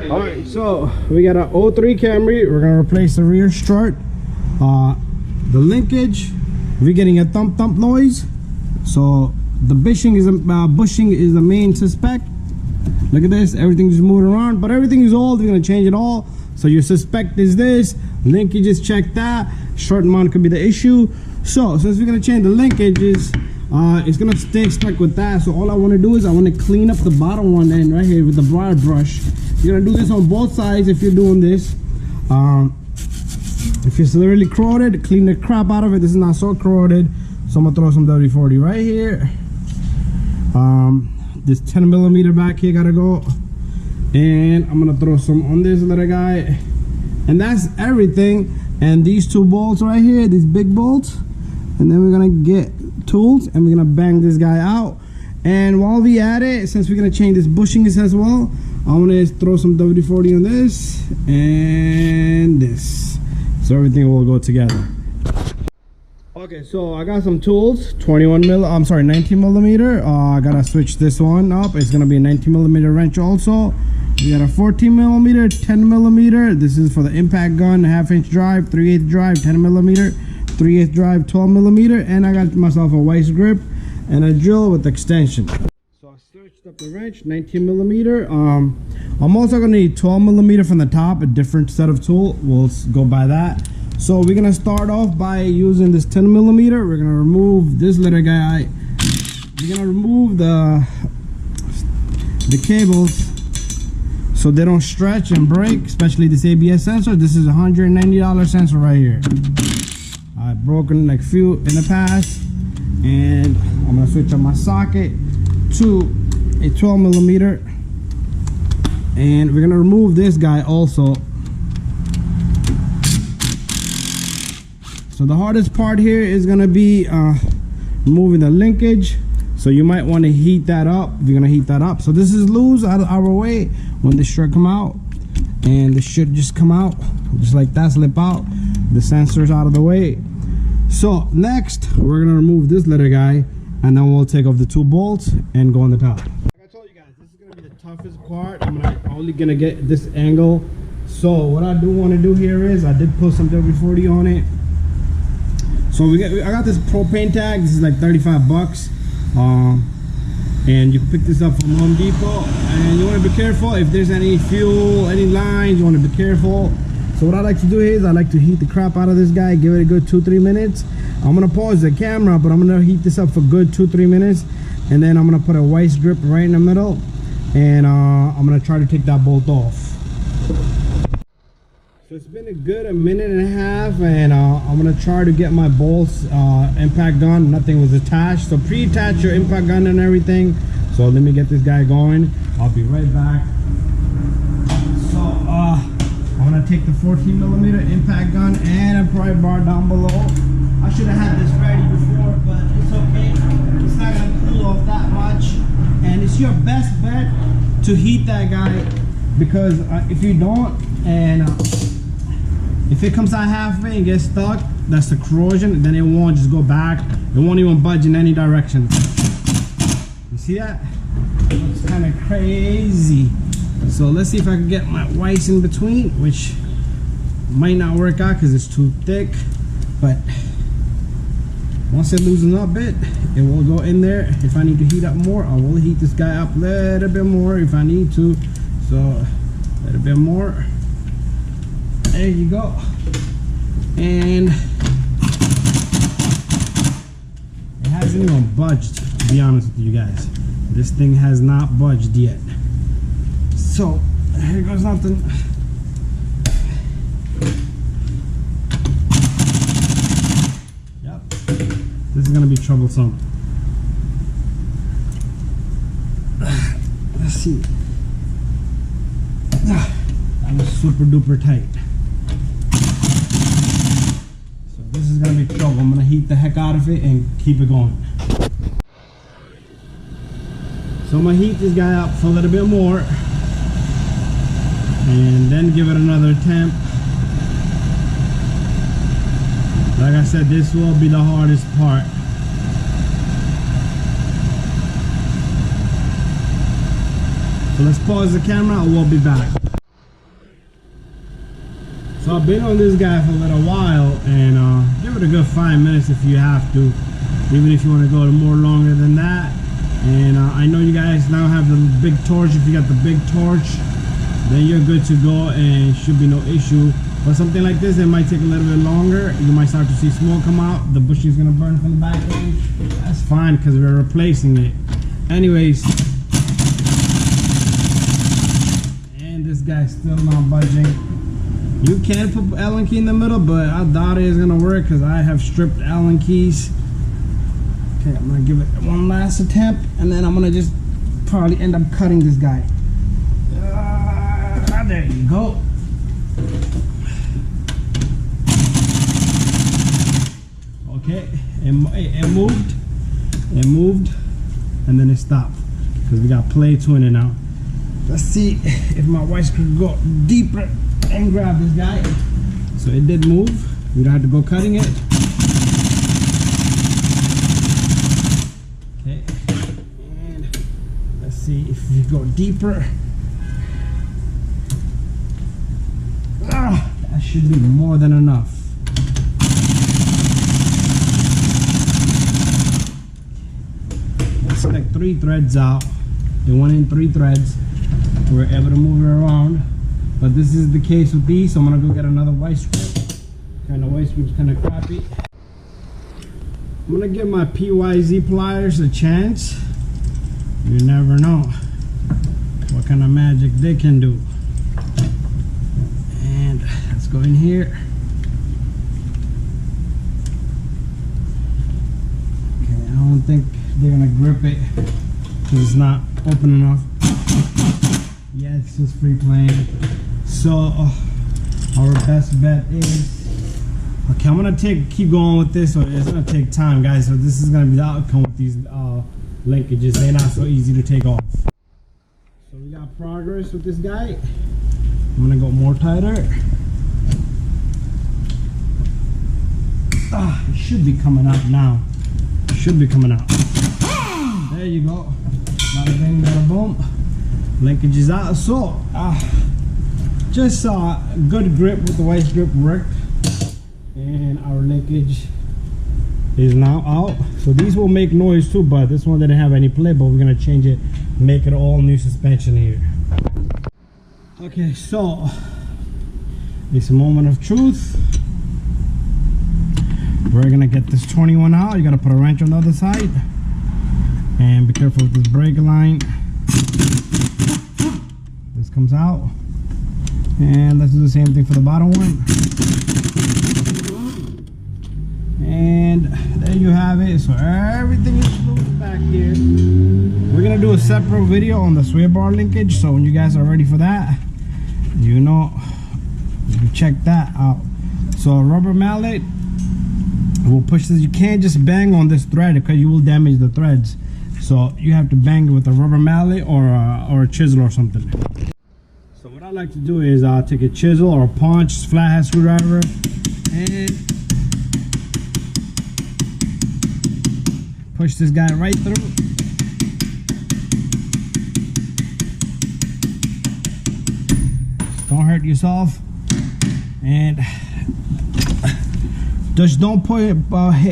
All right, so we got an 03 Camry. We're gonna replace the rear strut. The linkage, we're getting a thump noise. So the bushing is the main suspect. Look at this, everything's moving around, but everything is old. We're gonna change it all. So your suspect is this. Linkages, check that. Strut mount could be the issue. So since we're gonna change the linkages, it's gonna stay stuck with that. So all I want to do is I want to clean up the bottom one end right here with the wire brush. You're gonna do this on both sides if you're doing this. If it's really corroded, clean the crap out of it. This is not so corroded, so I'm gonna throw some WD-40 right here. This 10mm back here gotta go, and I'm gonna throw some on this little guy, and that's everything. And these two bolts right here, these big bolts, and then we're gonna get tools and we're gonna bang this guy out. And while we at it, since we're gonna change this bushings as well, I'm gonna throw some WD-40 on this and this, so everything will go together. Okay, so I got some tools, 19mm. I gotta switch this one up. It's gonna be a 19mm wrench also. We got a 14mm, 10mm. This is for the impact gun, 1/2-inch drive, 3/8 drive, 10mm, 3/8 drive, 12mm, and I got myself a vice grip and a drill with extension. So I switched up the wrench, 19mm. I'm also gonna need 12mm from the top, a different set of tool. We'll go by that. So we're gonna start off by using this 10mm. We're gonna remove this little guy. We're gonna remove the cables so they don't stretch and break, especially this ABS sensor. This is a $190 sensor right here. I've broken like few in the past, and I'm gonna switch up my socket to a 12mm, and we're gonna remove this guy also. So the hardest part here is gonna be removing the linkage. So you might want to heat that up. You're gonna heat that up. So this is loose out of our way when this should come out, and this should just come out just like that, slip out. The sensor's out of the way. So next we're gonna remove this little guy, and then we'll take off the two bolts and go on the top. Like I told you guys, this is gonna be the toughest part. I'm only gonna get this angle. So what I do want to do here is I did put some WD-40 on it. So I got this propane tag. This is like 35 bucks. And you can pick this up from Home Depot, and you want to be careful if there's any fuel, any lines. You want to be careful. So what I like to do is I like to heat the crap out of this guy, give it a good 2-3 minutes. I'm gonna pause the camera, but I'm gonna heat this up for good 2-3 minutes, and then I'm gonna put a vice grip right in the middle, and I'm gonna try to take that bolt off. So it's been a good minute and a half, and I'm gonna try to get my bolts impact gun. Nothing was attached, so pre-attach your impact gun and everything. So let me get this guy going. I'll be right back. So I'm gonna take the 14mm impact gun and a pry bar down below. I should have had this ready before, but it's okay. It's not gonna cool off that much, and it's your best bet to heat that guy, because if you don't, and if it comes out halfway and gets stuck, that's the corrosion, and then it won't just go back. It won't even budge in any direction. You see that? It's kind of crazy. So let's see if I can get my vice in between, which might not work out because it's too thick, but once it loosens up a bit, it will go in there. If I need to heat up more, I will heat this guy up a little bit more if I need to. So a little bit more. There you go. And it hasn't even budged, to be honest with you guys. This thing has not budged yet. So here goes nothing. Yep, this is gonna be troublesome. Let's see. That was super duper tight. So this is gonna be trouble. I'm gonna heat the heck out of it and keep it going. So I'm gonna heat this guy up for a little bit more, and then give it another temp. Like I said, this will be the hardest part. So let's pause the camera and we'll be back. So I've been on this guy for a little while, and give it a good 5 minutes if you have to, even if you want to go more longer than that. And I know you guys now have the big torch. If you got the big torch, then you're good to go and should be no issue. But something like this, it might take a little bit longer. You might start to see smoke come out. The bushing is gonna burn from the back end. That's fine because we're replacing it. Anyways, and this guy's still not budging. You can put Allen key in the middle, but I doubt it is gonna work because I have stripped Allen keys. Okay, I'm gonna give it one last attempt, and then I'm gonna just probably end up cutting this guy. There you go. Okay, it moved, and then it stopped because we got play to in it now. Let's see if my wife could go deeper and grab this guy. So it did move. We don't have to go cutting it. Okay, and let's see if we go deeper. That should be more than enough. Let's take 3 threads out. It went in 3 threads. We're able to move it around. But this is the case with these, so I'm gonna go get another white strip. Kind of white strip's kind of crappy. I'm gonna give my PYZ pliers a chance. You never know what kind of magic they can do. And let's go in here. Okay, I don't think they're gonna grip it because it's not open enough. Yeah, it's just free playing. So our best bet is, okay, I'm gonna keep going with this, so it's gonna take time, guys. So this is gonna be the outcome with these linkages. They're not so easy to take off. So we got progress with this guy. I'm gonna go more tighter. It should be coming out now. It should be coming out. There you go. Bada bing, bada boom. Linkage is out. So just good grip with the white grip worked, and our linkage is now out. So these will make noise too, but this one didn't have any play, but we're gonna change it, make it all new suspension here. Okay, so it's a moment of truth. We're gonna get this 21 out. You gotta put a wrench on the other side, and be careful with this brake line. This comes out, and let's do the same thing for the bottom one. And there you have it. So everything is loose back here. We're gonna do a separate video on the sway bar linkage, so when you guys are ready for that, you know, you can check that out. So a rubber mallet will push this. You can't just bang on this thread because you will damage the threads. So you have to bang it with a rubber mallet or a chisel or something. So what I like to do is take a chisel or a punch, flathead screwdriver, and push this guy right through. Don't hurt yourself, and just don't put it.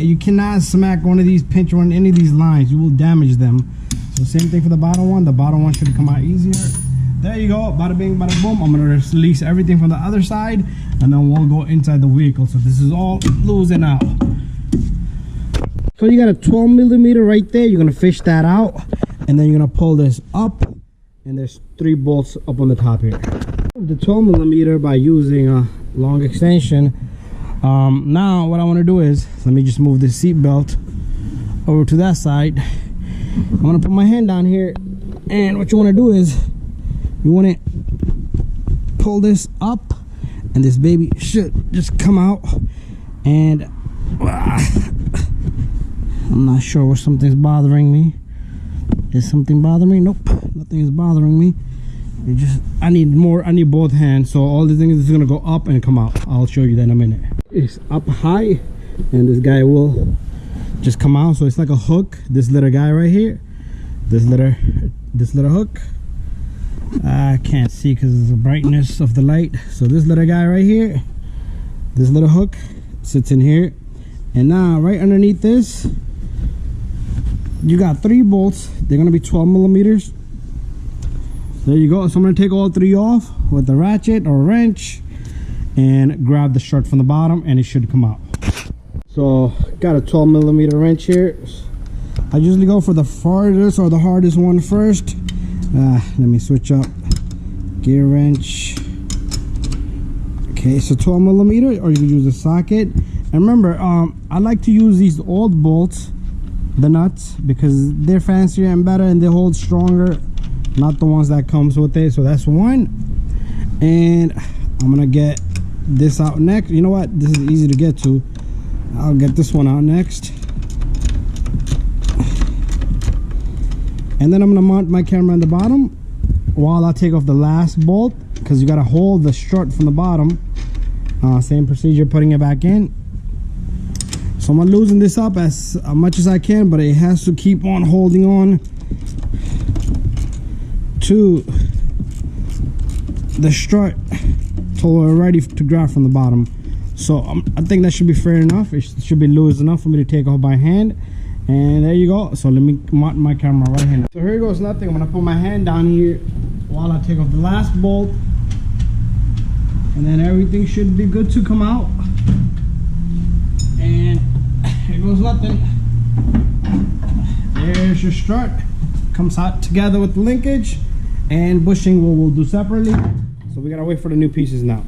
You cannot smack one of these, pinch on any of these lines. You will damage them. So same thing for the bottom one. The bottom one should come out easier. There you go. Bada bing, bada boom. I'm gonna release everything from the other side, and then we'll go inside the vehicle. So this is all losing out. So you got a 12mm right there. You're gonna fish that out, and then you're gonna pull this up, and there's 3 bolts up on the top here. The 12mm by using a long extension. Now what I want to do is, let me just move this seat belt over to that side. I'm gonna put my hand down here, and what you want to do is you want to pull this up, and this baby should just come out. And I'm not sure what something's bothering me. Is something bothering me? Nope, nothing is bothering me. I need both hands. So all the things is gonna go up and come out. I'll show you that in a minute. It's up high, and this guy will just come out. So it's like a hook. This little guy right here, this little hook. I can't see because of the brightness of the light. So this little guy right here This little hook sits in here, and now right underneath this you got 3 bolts. They're gonna be 12 millimeters. There you go. So I'm gonna take all 3 off with the ratchet or wrench and grab the strut from the bottom, and it should come out. So got a 12 millimeter wrench here. I usually go for the farthest or the hardest one first. Let me switch up. Gear wrench. Okay, so 12 millimeter, or you can use a socket. And remember, I like to use these old bolts, the nuts, because they're fancier and better and they hold stronger, not the ones that comes with it. So that's one. And I'm gonna get this out next. You know what, this is easy to get to. I'll get this one out next, and then I'm gonna mount my camera on the bottom while I take off the last bolt, because you gotta hold the strut from the bottom. Same procedure, putting it back in. So I'm loosening this up as much as I can, but it has to keep on holding on to the strut till we're ready to grab from the bottom. So I think that should be fair enough. It should be loose enough for me to take off by hand. And there you go. So let me mount my camera right here. So here goes nothing. I'm gonna put my hand down here while I take off the last bolt, and then everything should be good to come out. And here goes nothing. There's your strut. Comes out together with the linkage, and bushing we'll do separately. So we gotta wait for the new pieces now.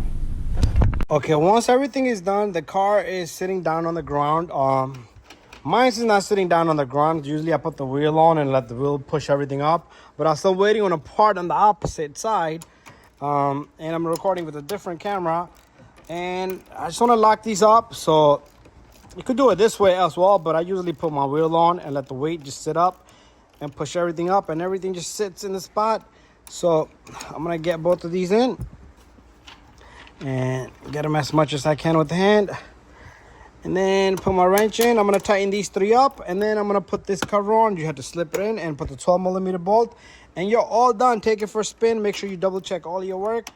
Okay, once everything is done, the car is sitting down on the ground. Mine is not sitting down on the ground. Usually I put the wheel on and let the wheel push everything up, but I'm still waiting on a part on the opposite side. And I'm recording with a different camera, and I just want to lock these up. So you could do it this way as well, but I usually put my wheel on and let the weight just sit up and push everything up, and everything just sits in the spot. So I'm gonna get both of these in and get them as much as I can with the hand, and then put my wrench in. I'm gonna tighten these 3 up, and then I'm gonna put this cover on. You have to slip it in and put the 12 millimeter bolt, and you're all done. Take it for a spin. Make sure you double check all your work.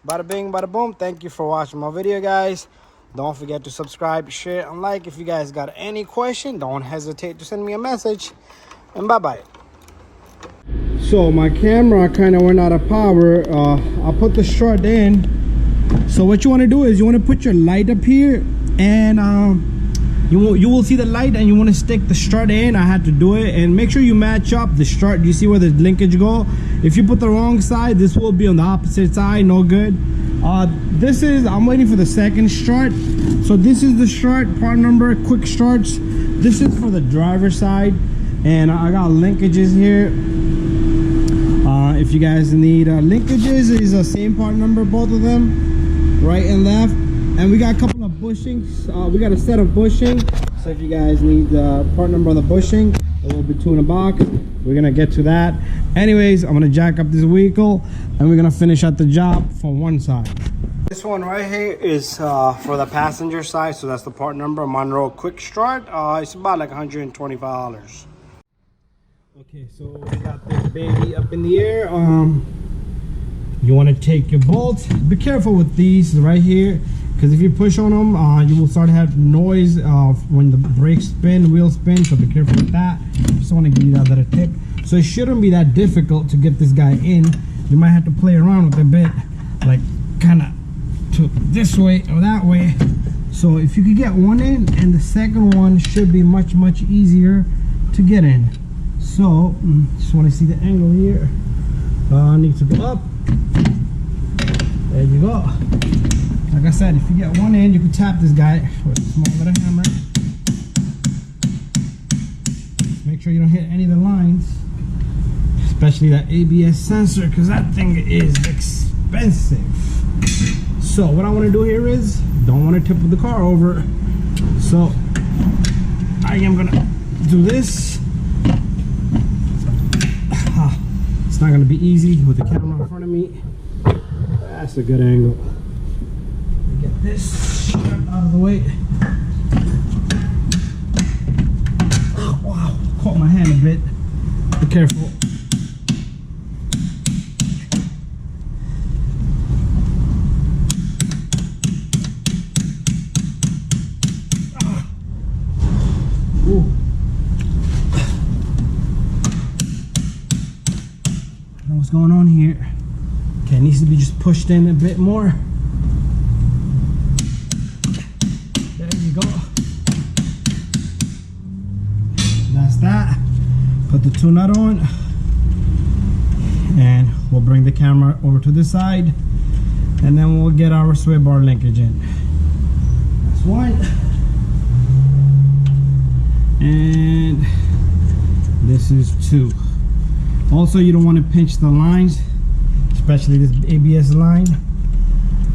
Bada bing, bada boom. Thank you for watching my video, guys. Don't forget to subscribe, share, and like. If you guys got any question, don't hesitate to send me a message, and bye-bye. So my camera kind of went out of power. I put the strut in. So what you want to do is you want to put your light up here, and you will see the light, and you want to stick the strut in. I had to do it, and make sure you match up the strut. You see where the linkage go? If you put the wrong side, this will be on the opposite side. No good. I'm waiting for the second strut. So this is the strut part number, quick struts. This is for the driver's side, and I got linkages here. If you guys need linkages, is the same part number, both of them, right and left. And we got a couple of bushings. We got a set of bushing. So if you guys need the part number on the bushing, it will be 2 in a box. We're gonna get to that. Anyways, I'm gonna jack up this vehicle, and we're gonna finish at the job from one side. This one right here is for the passenger side. So that's the part number, Monroe Quick Strut. It's about like $125. Okay, so we got this baby up in the air. You want to take your bolts. Be careful with these right here, because if you push on them, you will start to have noise when the brakes spin, wheels spin. So be careful with that. Just want to give you that little tip. So it shouldn't be that difficult to get this guy in. You might have to play around with it a bit, like kind of to this way or that way. So if you could get one in, and the second one should be much easier to get in. So just want to see the angle here. Needs to go up. There you go. Like I said, if you get one in, you can tap this guy with a small little hammer. Make sure you don't hit any of the lines, especially that ABS sensor, because that thing is expensive. So what I want to do here is, don't want to tip the car over. So I am gonna do this. It's not going to be easy with the camera in front of me. That's a good angle. Get this out of the way. Oh, wow, caught my hand a bit. Be careful. Okay, it needs to be just pushed in a bit more. There you go. That's that. Put the two nut on, and we'll bring the camera over to this side, and then we'll get our sway bar linkage in. That's one, and this is two. Also, you don't want to pinch the lines, especially this ABS line.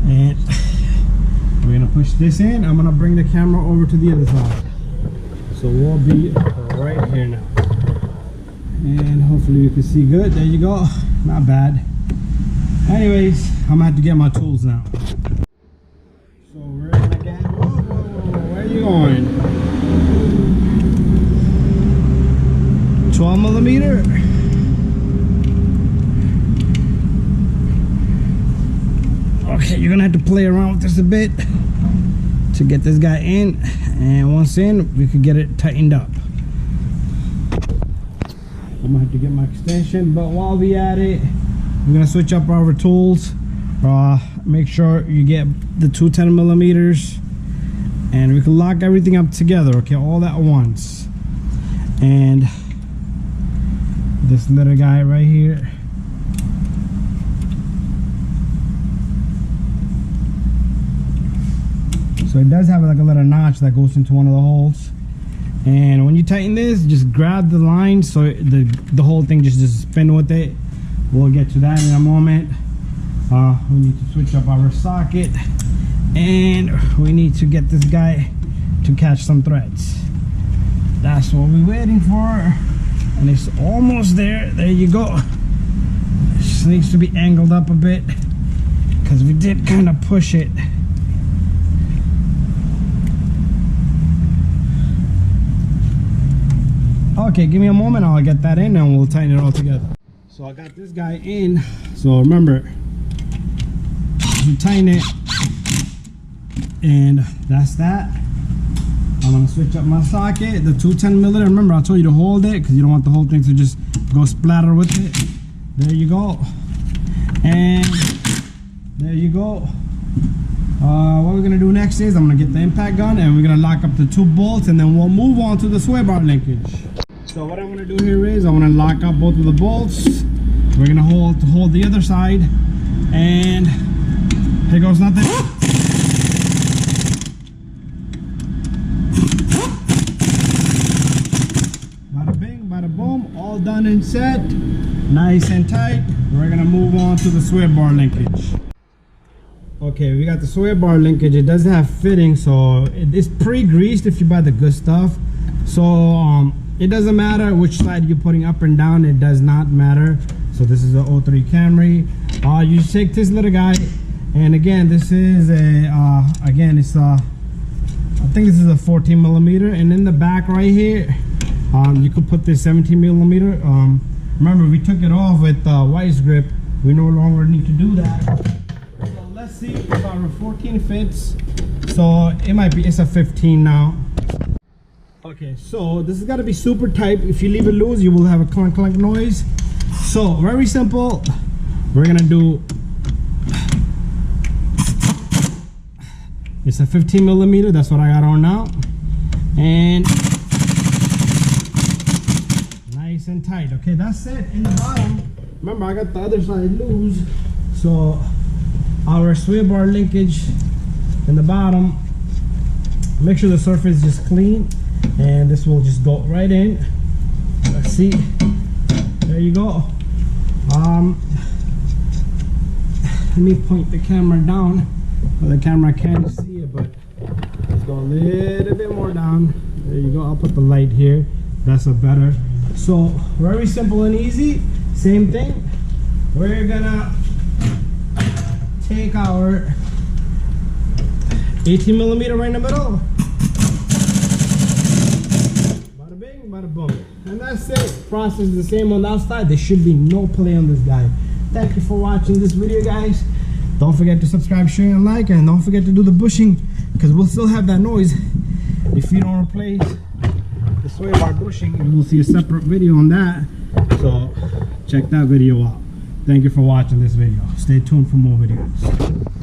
And we're gonna push this in. I'm gonna bring the camera over to the other side, so we'll be right here now, and hopefully you can see good. There you go, not bad. Anyways, I'm gonna have to get my tools now. So we're gonna get, where are you going? 12 millimeter. Okay, you're gonna have to play around with this a bit to get this guy in, and once in, we could get it tightened up. I'm gonna have to get my extension, but while we at it, we're gonna switch up our tools. Make sure you get the two 10 millimeters, and we can lock everything up together, okay, all at once. And this little guy right here, so it does have like a little notch that goes into one of the holes, and when you tighten this, just grab the line so the whole thing just spin with it. We'll get to that in a moment. We need to switch up our socket, and we need to get this guy to catch some threads. That's what we're waiting for, and it's almost there. There you go. It just needs to be angled up a bit because we did kind of push it. Okay, give me a moment, I'll get that in and we'll tighten it all together. So I got this guy in. So remember, you tighten it, and that's that. I'm gonna switch up my socket, the two 10 millimeter. Remember, I told you to hold it because you don't want the whole thing to just go splatter with it. There you go. And there you go. What we're gonna do next is I'm gonna get the impact gun, and we're gonna lock up the two bolts, and then we'll move on to the sway bar linkage. So what I'm gonna do here is I'm gonna lock up both of the bolts. We're gonna hold the other side, and here goes nothing. Bada bing, bada boom, all done and set, nice and tight. We're gonna move on to the sway bar linkage. Okay, we got the sway bar linkage. It doesn't have fitting, so it's pre-greased if you buy the good stuff. So it doesn't matter which side you're putting up and down, it does not matter. So this is a 03 Camry. You take this little guy, and again, this is a I think this is a 14 millimeter, and in the back right here, you could put this 17 millimeter. Remember, we took it off with Vice grip. We no longer need to do that. Let's see if our 14 fits. So it might be, it's a 15 now. Okay, so this has got to be super tight. If you leave it loose, you will have a clunk clunk noise. So very simple. We're gonna do, it's a 15 millimeter. That's what I got on now, and nice and tight. Okay, that's it. In the bottom, remember I got the other side loose, so our sway bar linkage in the bottom, make sure the surface is just clean, and this will just go right in. Let's see, there you go. Let me point the camera down, well, the camera can't see it, but let's go a little bit more down. There you go. I'll put the light here, that's a better. So very simple and easy. Same thing, we're gonna take our 18 millimeter right in the middle, bada bing, bada boom, and that's it. Process is the same on the outside. There should be no play on this guy. Thank you for watching this video, guys. Don't forget to subscribe, share, and like, and don't forget to do the bushing, because we'll still have that noise if you don't replace the sway bar bushing. We'll see a separate video on that, so check that video out. Thank you for watching this video. Stay tuned for more videos.